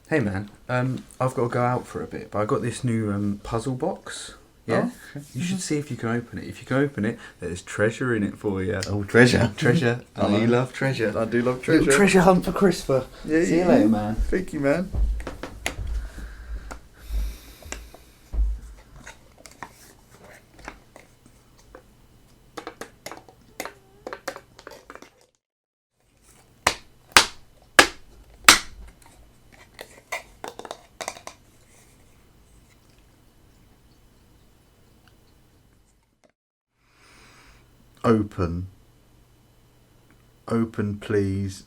Hey man, I've got to go out for a bit, but I got this new puzzle box. Yeah, you should see if you can open it. If you can open it, there's treasure in it for you. Oh, treasure. Treasure. I know you love treasure. I do love treasure. Little treasure hunt for Chrisfa. Yeah, See you later, man. Thank you, man. Open. Open, please.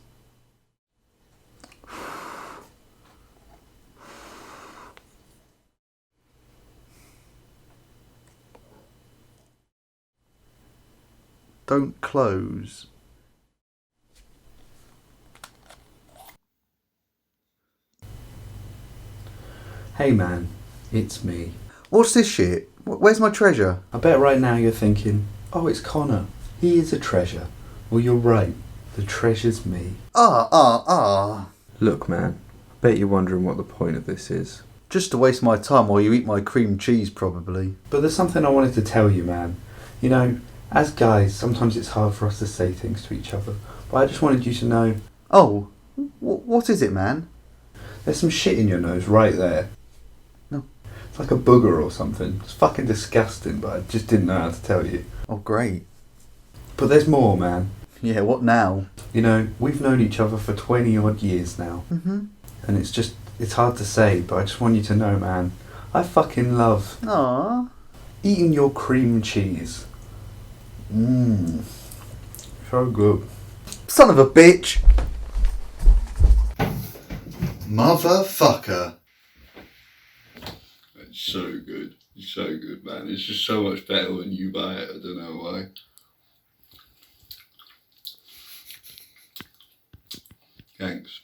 Don't close. Hey man, it's me. What's this shit? Where's my treasure? I bet right now you're thinking, oh, it's Connor. He is a treasure. Well, you're right. The treasure's me. Look, man, I bet you're wondering what the point of this is. Just to waste my time while you eat my cream cheese, probably. But there's something I wanted to tell you, man. You know, as guys, sometimes it's hard for us to say things to each other. But I just wanted you to know, Oh, what is it, man? there's some shit in your nose right there. No. It's like a booger or something. It's fucking disgusting, but I just didn't know how to tell you. Oh, great. But there's more, man. Yeah, what now? You know, we've known each other for 20 odd years now. Mm-hmm. And it's hard to say, but I just want you to know, man, I fucking love Aww. eating your cream cheese. Mmm. So good. Son of a bitch! Motherfucker. It's so good. It's so good, man. It's just so much better when you buy it. I don't know why. Thanks.